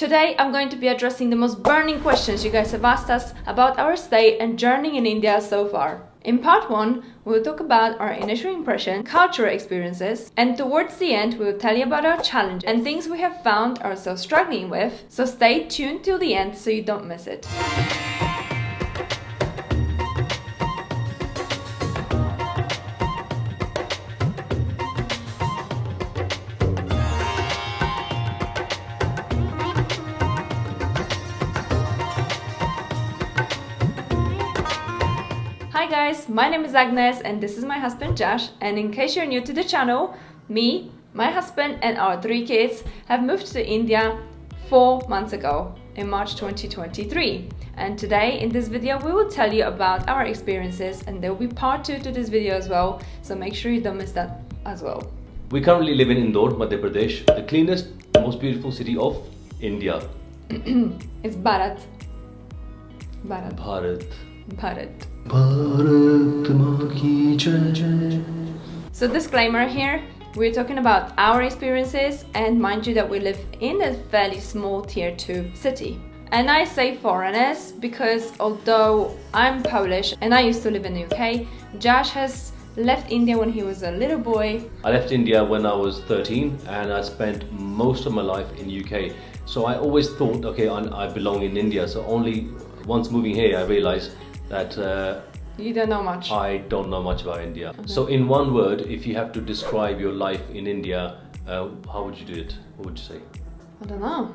Today I'm going to be addressing the most burning questions you guys have asked us about our stay and journey in India so far. In part 1, we will talk about our initial impression, cultural experiences, and towards the end we will tell you about our challenges and things we have found ourselves struggling with, so stay tuned till the end so you don't miss it. Hi guys, my name is Agnes and this is my husband Josh, and in case you're new to the channel, me, my husband and our 3 kids have moved to India 4 months ago in March 2023, and today in this video we will tell you about our experiences, and there will be part 2 to this video as well, so make sure you don't miss that as well. We currently live in Indore, Madhya Pradesh, the cleanest, most beautiful city of India. It's Bharat. Bharat. Bharat. Bharat. Bharat. So disclaimer here, we're talking about our experiences, and mind you that we live in a fairly small tier 2 city. And I say foreigners because although I'm Polish and I used to live in the UK, Josh has left India when he was a little boy. I left India when I was 13 and I spent most of my life in UK. So I always thought, okay, I belong in India. So only once moving here I realized that you don't know much. I don't know much about India. So in one word, if you have to describe your life in India, how would you do it? What would you say? I don't know.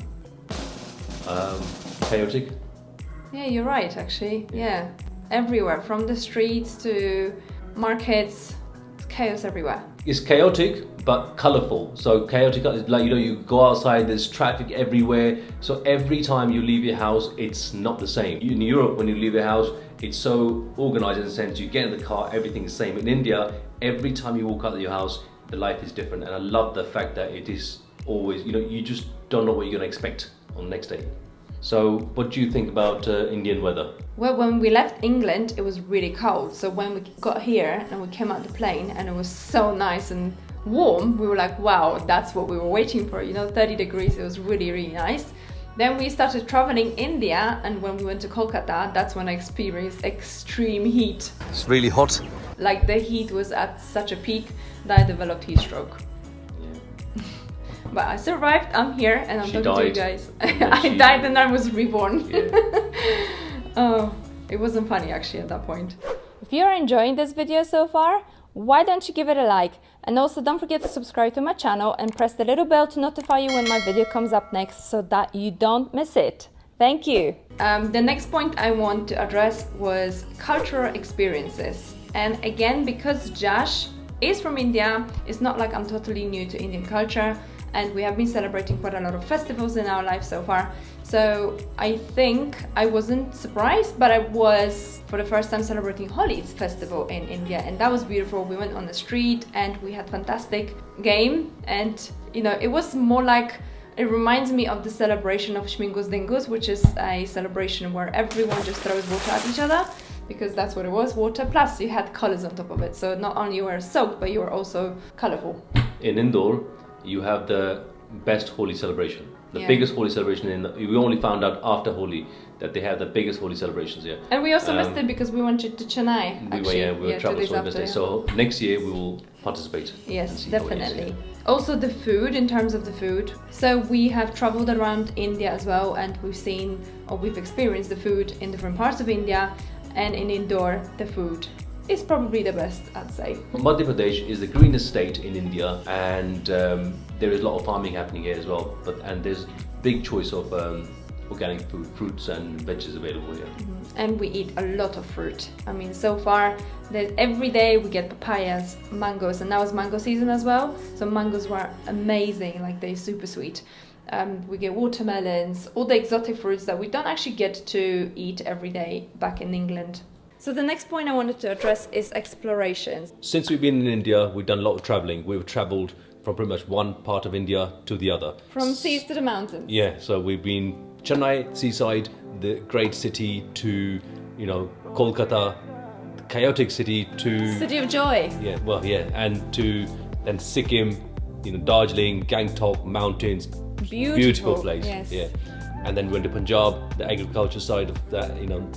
Chaotic? Yeah, you're right actually. Yeah. Everywhere, from the streets to markets, chaos everywhere. It's chaotic but colorful. So chaotic is like, you go outside, there's traffic everywhere. So every time you leave your house, it's not the same. In Europe, when you leave your house, it's so organized in the sense you get in the car, everything's the same. In India, every time you walk out of your house, the life is different. And I love the fact that it is always, you just don't know what you're gonna expect on the next day. So what do you think about Indian weather? Well, when we left England, it was really cold. So when we got here and we came out the plane and it was so nice and warm, we were like, wow, that's what we were waiting for. 30 degrees, it was really, really nice. Then we started traveling India, and when we went to Kolkata, that's when I experienced extreme heat. It's really hot. Like the heat was at such a peak that I developed heat stroke. Yeah. But I survived, I'm here, and I'm talking to you guys. I died and I was reborn. Yeah. Oh, it wasn't funny actually at that point. If you're enjoying this video so far, why don't you give it a like? And also don't forget to subscribe to my channel and press the little bell to notify you when my video comes up next so that you don't miss it. Thank you. The next point I want to address was cultural experiences. And again, because Josh is from India, it's not like I'm totally new to Indian culture, and we have been celebrating quite a lot of festivals in our life so far. So I think I wasn't surprised, but I was for the first time celebrating Holi's festival in India, and that was beautiful. We went on the street and we had fantastic game, and it was more like, it reminds me of the celebration of Shmingus Dingus, which is a celebration where everyone just throws water at each other, because that's what it was, water, plus you had colors on top of it. So not only you were soaked, but you were also colorful. In Indore, you have the best Holi celebration. The biggest Holi celebration we only found out after Holi that they have the biggest Holi celebrations here. And we also missed it because we went to Chennai. We were traveling so many days. So next year we will participate. Yes, definitely. Also the food, in terms of the food. So we have traveled around India as well, and we've experienced the food in different parts of India, and in Indore the food is probably the best, I'd say. Madhya Pradesh is the greenest state in India, and there is a lot of farming happening here as well. And there's big choice of organic food, fruits and veggies available here. And we eat a lot of fruit. I mean, so far, every day we get papayas, mangoes, and now it's mango season as well. So mangoes were amazing, like they're super sweet. We get watermelons, all the exotic fruits that we don't actually get to eat every day back in England. So the next point I wanted to address is explorations. Since we've been in India, we've done a lot of traveling. We've traveled from pretty much one part of India to the other. From seas to the mountains. Yeah, so we've been Chennai, seaside, the great city, to, Kolkata, the chaotic city, to... City of joy. Yeah, well, yeah, and to then Sikkim, Darjeeling, Gangtok, mountains, Beautiful place. Yes. Yeah. And then went to Punjab, the agriculture side of that,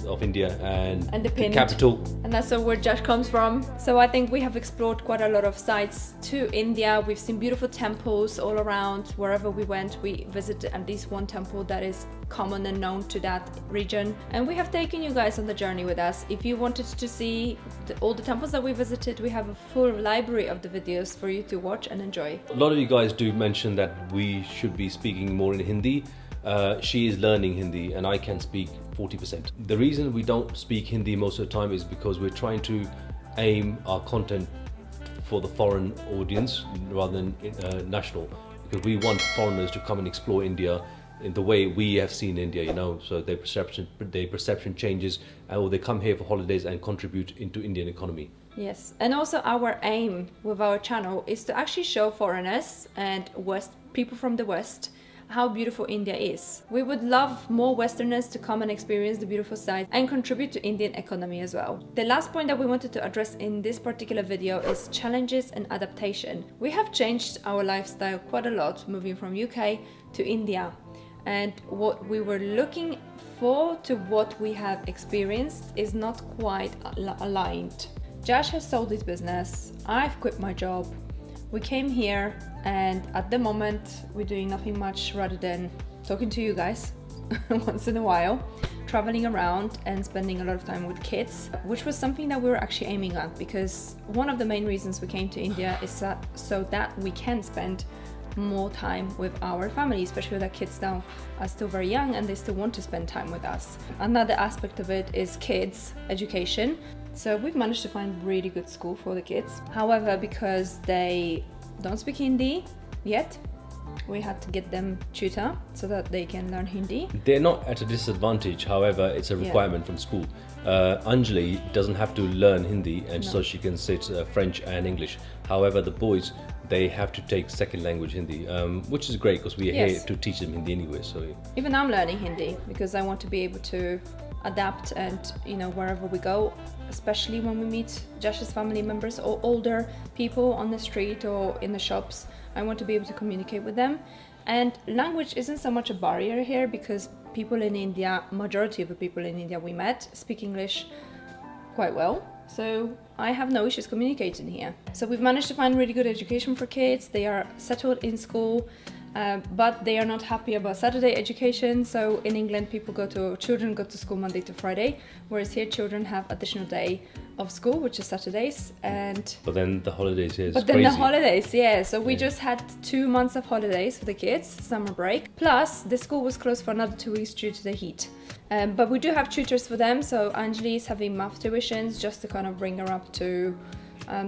of India, and the capital. And that's where Josh comes from. So I think we have explored quite a lot of sites to India. We've seen beautiful temples all around. Wherever we went, we visited at least one temple that is common and known to that region. And we have taken you guys on the journey with us. If you wanted to see all the temples that we visited, we have a full library of the videos for you to watch and enjoy. A lot of you guys do mention that we should be speaking more in Hindi. She is learning Hindi and I can speak 40%. The reason we don't speak Hindi most of the time is because we're trying to aim our content for the foreign audience rather than national, because we want foreigners to come and explore India in the way we have seen India, so their perception changes, or they come here for holidays and contribute into Indian economy. Yes, and also our aim with our channel is to actually show foreigners and people from the West how beautiful India is. We would love more Westerners to come and experience the beautiful sights and contribute to Indian economy as well. The last point that we wanted to address in this particular video is challenges and adaptation. We have changed our lifestyle quite a lot moving from UK to India, and what we were looking for to what we have experienced is not quite aligned. Josh has sold his business, I've quit my job. We came here and at the moment we're doing nothing much rather than talking to you guys once in a while, traveling around and spending a lot of time with kids, which was something that we were actually aiming at, because one of the main reasons we came to India is so that we can spend more time with our family, especially with our kids now are still very young and they still want to spend time with us. Another aspect of it is kids' education. So we've managed to find really good school for the kids. However, because they don't speak Hindi yet, we had to get them tutor so that they can learn Hindi. They're not at a disadvantage, however, it's a requirement from school. Anjali doesn't have to learn Hindi, and so she can sit French and English. However, the boys, they have to take second language Hindi, which is great because we are here to teach them Hindi anyway. So even I'm learning Hindi because I want to be able to adapt, and wherever we go, especially when we meet Josh's family members or older people on the street or in the shops, I want to be able to communicate with them. And language isn't so much a barrier here because people in India, majority of the people in India we met speak English quite well. So I have no issues communicating here. So we've managed to find really good education for kids. They are settled in school, but they are not happy about Saturday education. So in England, children go to school Monday to Friday, whereas here children have additional day of school, which is Saturdays. But then the holidays is But then crazy. The holidays, yeah. So we just had 2 months of holidays for the kids, summer break. Plus the school was closed for another 2 weeks due to the heat. But we do have tutors for them. So Anjali is having math tuitions just to kind of bring her up to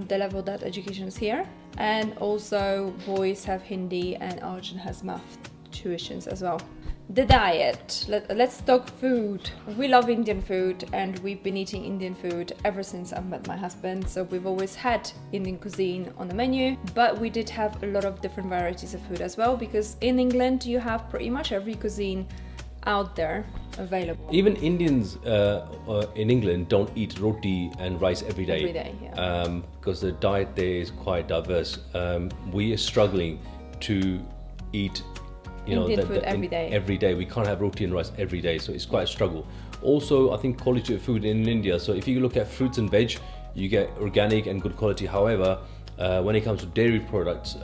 the level that education is here. And also boys have Hindi and Arjun has math tuitions as well. The diet. Let's talk food. We love Indian food and we've been eating Indian food ever since I met my husband. So we've always had Indian cuisine on the menu, but we did have a lot of different varieties of food as well, because in England you have pretty much every cuisine out there available. Even Indians in England don't eat roti and rice every day. Every day, yeah. Because the diet there is quite diverse. We are struggling to eat Indian food every day. Every day. We can't have roti and rice every day, so it's quite a struggle. Also, I think quality of food in India. So if you look at fruits and veg, you get organic and good quality. However, when it comes to dairy products,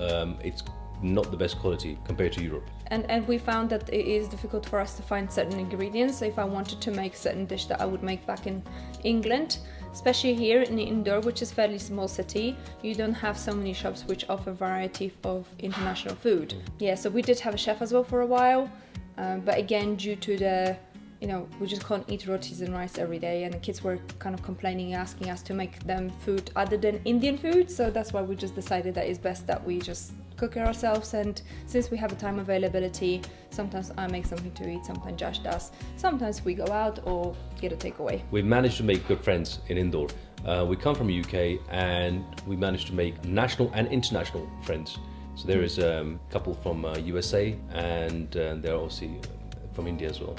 it's not the best quality compared to Europe. And we found that it is difficult for us to find certain ingredients. So if I wanted to make a certain dish that I would make back in England, especially here in Indore, which is a fairly small city, you don't have so many shops which offer variety of international food. Yeah, so we did have a chef as well for a while, but again, due to the we just can't eat rotis and rice every day, and the kids were kind of complaining, asking us to make them food other than Indian food. So that's why we just decided that it's best that we just cook it ourselves. And since we have a time availability, sometimes I make something to eat, sometimes Josh does, sometimes we go out or get a takeaway. We've managed to make good friends in Indore. We come from UK and we managed to make national and international friends. So there is a couple from USA and they're obviously from India as well.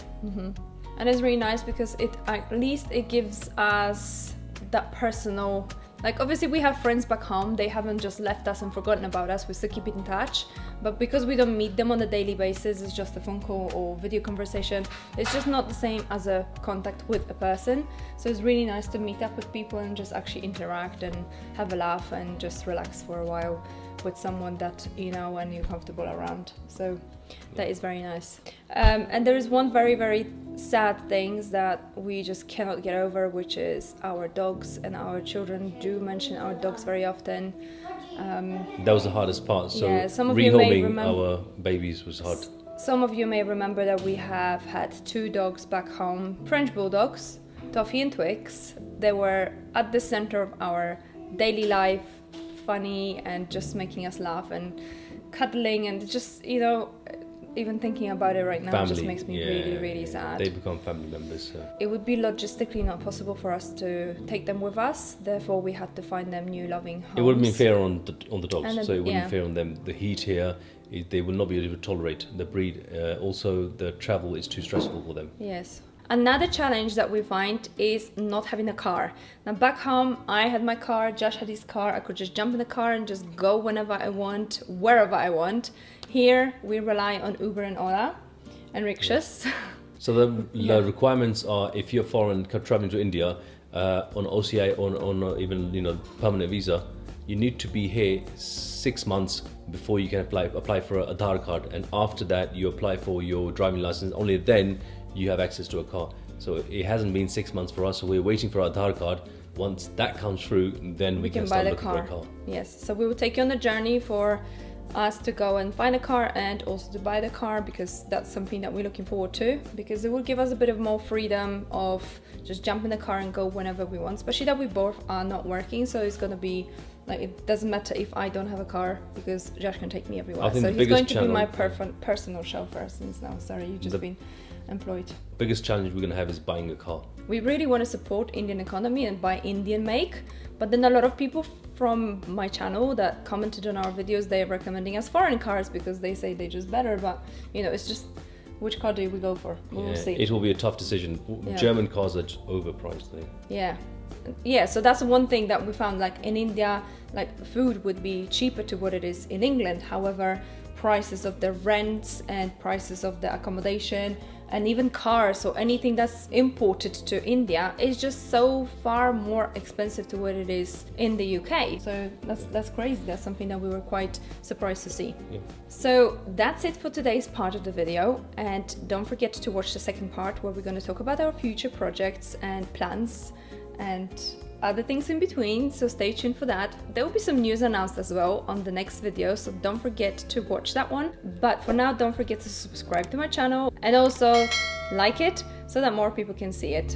And it's really nice because at least it gives us that personal Like obviously we have friends back home, they haven't just left us and forgotten about us, we still keep in touch, but because we don't meet them on a daily basis, it's just a phone call or video conversation, it's just not the same as a contact with a person. So it's really nice to meet up with people and just actually interact and have a laugh and just relax for a while with someone that you know and you're comfortable around. So that is very nice. And there is one very, very sad things that we just cannot get over, which is our dogs, and our children do mention our dogs very often. That was the hardest part. So yeah, some of you may rehoming our babies was hard. Some of you may remember that we have had 2 dogs back home, French bulldogs, Toffee and Twix. They were at the center of our daily life, funny and just making us laugh and cuddling, and just, you know, even thinking about it right now Family, just makes me really, really sad. They become family members. So. It would be logistically not possible for us to take them with us, therefore we had to find them new loving homes. It wouldn't be fair on the dogs, then, so it wouldn't be fair on them. The heat here, they will not be able to tolerate the breed. Also, the travel is too stressful for them. Yes. Another challenge that we find is not having a car. Now back home, I had my car, Josh had his car, I could just jump in the car and just go whenever I want, wherever I want. Here, we rely on Uber and Ola and rickshaws. Yes. So the requirements are, if you're foreign traveling to India, on OCI, on even, you know, permanent visa, you need to be here 6 months before you can apply for a Aadhaar card, and after that you apply for your driving license. Only then you have access to a car. So it hasn't been 6 months for us, so we're waiting for our Aadhaar card. Once that comes through, then we can start looking for a car. Yes, so we will take you on the journey for us to go and find a car and also to buy the car, because that's something that we're looking forward to, because it will give us a bit of more freedom of just jump in the car and go whenever we want, especially that we both are not working. So it's going to be like, it doesn't matter if I don't have a car, because Josh can take me everywhere. So he's going to be my personal chauffeur since now. Sorry, you've just been employed. Biggest challenge we're going to have is buying a car. We really want to support Indian economy and buy Indian make, but then a lot of people from my channel that commented on our videos, they're recommending us foreign cars because they say they're just better, but you know, it's just which car do we go for? We'll see. It will be a tough decision. Yeah. German cars are overpriced, I think. Yeah, so that's one thing that we found, like in India, like food would be cheaper to what it is in England. However, prices of the rents and prices of the accommodation and even cars, so anything that's imported to India is just so far more expensive to what it is in the UK. So that's crazy. That's something that we were quite surprised to see. Yeah. So that's it for today's part of the video, and don't forget to watch the second part where we're going to talk about our future projects and plans and other things in between, so stay tuned for that. There will be some news announced as well on the next video, so don't forget to watch that one. But for now, don't forget to subscribe to my channel and also like it so that more people can see it.